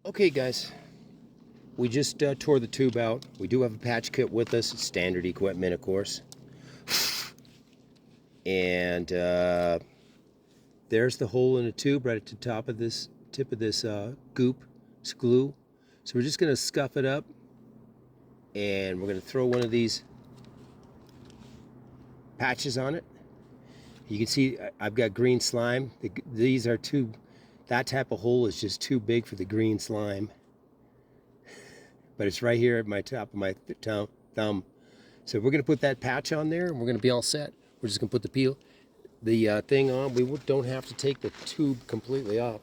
Okay, guys, we just tore the tube out. We do have a patch kit with us. It's standard equipment, of course. And there's the hole in the tube right at the top of this tip of this goop. It's glue. So we're just going to scuff it up, and we're going to throw one of these patches on it. You can see I've got green slime. These are too, that type of hole is just too big for the green slime. But it's right here at my top of my thumb. So we're going to put that patch on there, and we're going to be all set. We're just going to put the thing on. We don't have to take the tube completely off.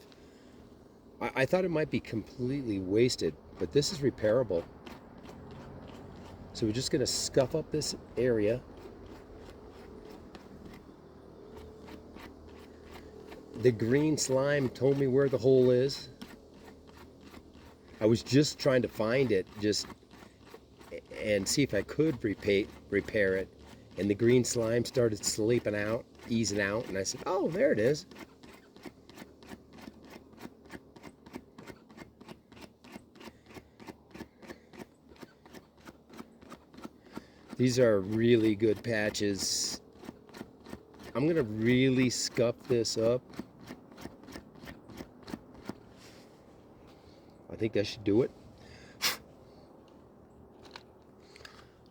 I thought it might be completely wasted, but this is repairable. So we're just going to scuff up this area. The green slime told me where the hole is. I was just trying to find it and see if I could repair it. And the green slime started sleeping out, easing out, and I said, oh, there it is. These are really good patches. I'm gonna really scuff this up. I think that should do it.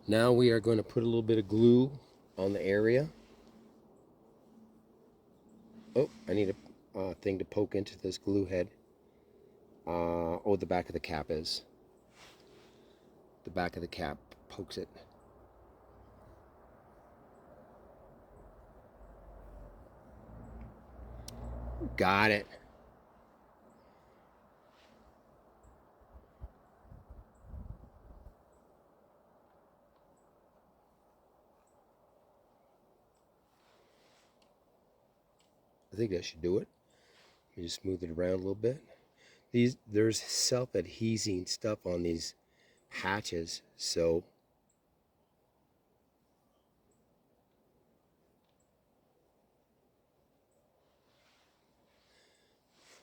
Now we are going to put a little bit of glue on the area. Oh, I need a thing to poke into this glue head. Oh, the back of the cap is. The back of the cap pokes it. Got it. I think that should do it. Let me just smooth it around a little bit. There's self-adhesing stuff on these patches, so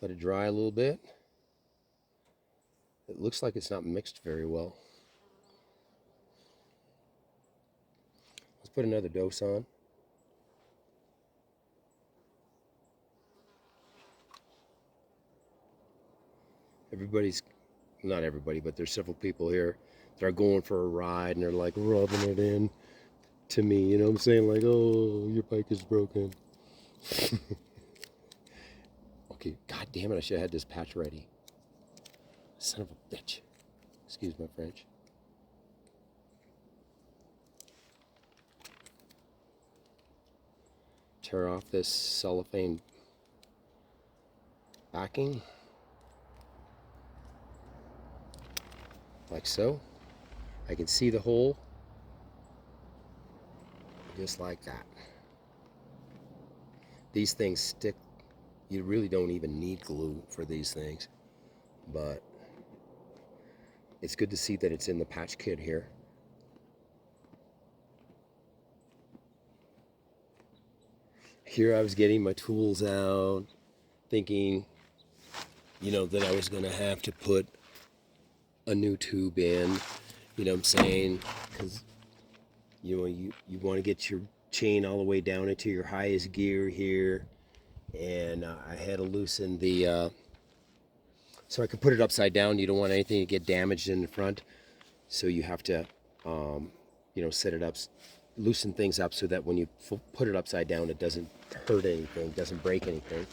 let it dry a little bit. It looks like it's not mixed very well. Let's put another dose on. Not everybody, but there's several people here that are going for a ride, and they're like rubbing it in to me, you know what I'm saying? Like, oh, your bike is broken. Okay, god damn it, I should have had this patch ready. Son of a bitch. Excuse my French. Tear off this cellophane backing. Like so. I can see the hole. Just like that. These things stick. You really don't even need glue for these things. But it's good to see that it's in the patch kit here. Here I was getting my tools out, thinking, you know, that I was going to have to put a new tube in, you know what I'm saying? Because, you know, you want to get your chain all the way down into your highest gear here. And I had to loosen the, so I could put it upside down. You don't want anything to get damaged in the front. So you have to, you know, set it up, loosen things up so that when you put it upside down, it doesn't hurt anything, doesn't break anything.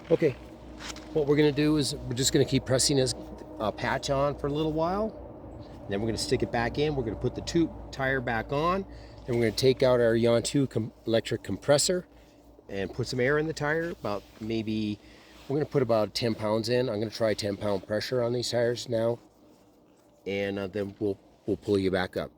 Okay, what we're gonna do is we're just gonna keep pressing this patch on for a little while. Then we're gonna stick it back in. We're gonna put the tire back on. Then we're gonna take out our Yon 2 electric compressor and put some air in the tire. About maybe, we're gonna put about 10 pounds in. I'm gonna try 10-pound pressure on these tires now. And then we'll pull you back up.